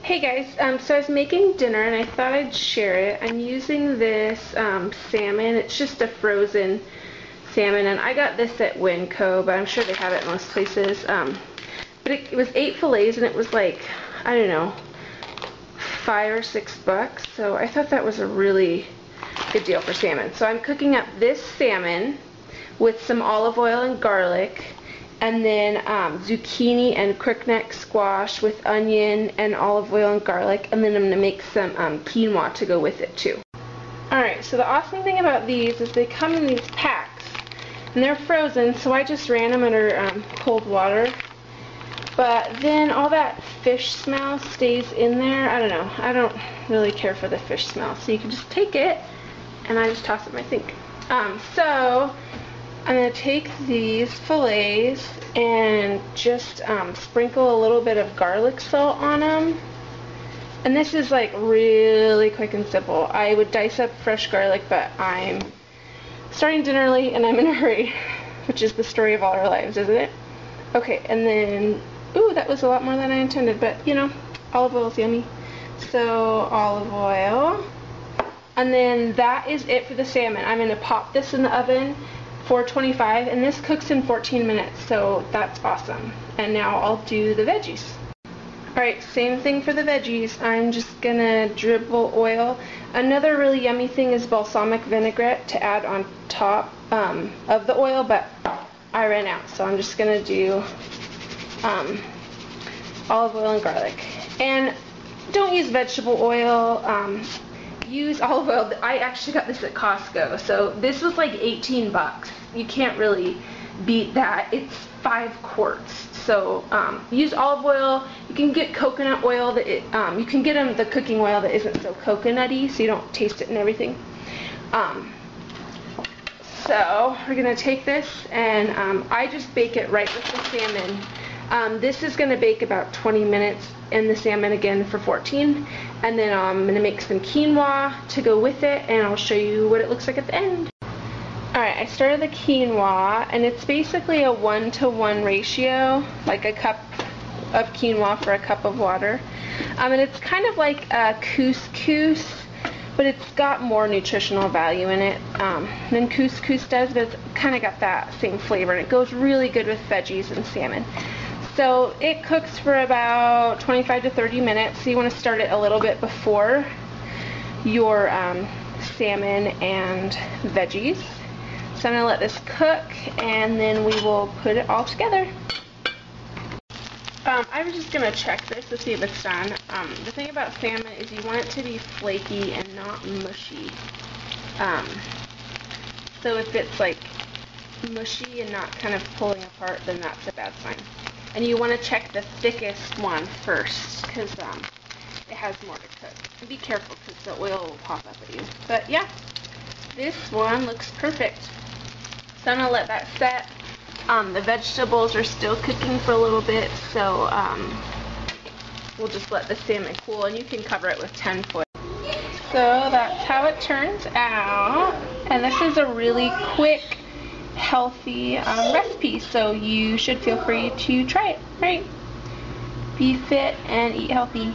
Hey guys, so I was making dinner and I thought I'd share it. I'm using this salmon. It's just a frozen salmon, and I got this at Winco, but I'm sure they have it most places. But it was 8 fillets and it was like, I don't know, $5 or $6. So I thought that was a really good deal for salmon. So I'm cooking up this salmon with some olive oil and garlic, and then zucchini and crookneck squash with onion and olive oil and garlic, and then I'm going to make some quinoa to go with it too. Alright, so the awesome thing about these is they come in these packs, and they're frozen, so I just ran them under cold water. But then all that fish smell stays in there. I don't know. I don't really care for the fish smell, so you can just take it, and I just toss it in my sink. So I'm going to take these fillets and just sprinkle a little bit of garlic salt on them. And this is like really quick and simple. I would dice up fresh garlic, but I'm starting dinner late and I'm in a hurry, which is the story of all our lives, isn't it? Okay, and then, ooh, that was a lot more than I intended, but you know, olive oil is yummy. So olive oil. And then that is it for the salmon. I'm going to pop this in the oven, 425, and this cooks in 14 minutes, so that's awesome. And now I'll do the veggies. Alright, same thing for the veggies. I'm just gonna dribble oil. Another really yummy thing is balsamic vinaigrette to add on top of the oil, but I ran out, so I'm just gonna do olive oil and garlic. And don't use vegetable oil. Use olive oil. I actually got this at Costco, so this was like $18. You can't really beat that. It's 5 quarts. So use olive oil. You can get coconut oil that you can get the cooking oil that isn't so coconutty, so you don't taste it and everything. So we're gonna take this, and I just bake it right with the salmon. This is gonna bake about 20 minutes, and the salmon again for 14, and then I'm going to make some quinoa to go with it, and I'll show you what it looks like at the end. Alright, I started the quinoa, and it's basically a 1-to-1 ratio, like a cup of quinoa for a cup of water. And it's kind of like a couscous, but it's got more nutritional value in it than couscous does, but it's kind of got that same flavor, and it goes really good with veggies and salmon. So it cooks for about 25 to 30 minutes, so you want to start it a little bit before your salmon and veggies. So I'm going to let this cook, and then we will put it all together. I'm just going to check this to see if it's done. The thing about salmon is you want it to be flaky and not mushy. So if it's like mushy and not kind of pulling apart, then that's a bad sign. And you want to check the thickest one first, because it has more to cook. And be careful, because the oil will pop up at you. But yeah, this one looks perfect. So I'm going to let that set. The vegetables are still cooking for a little bit, so we'll just let the salmon cool, and you can cover it with tin foil. So that's how it turns out. And this is a really quick, healthy recipe, so you should feel free to try it. Right? Be fit and eat healthy.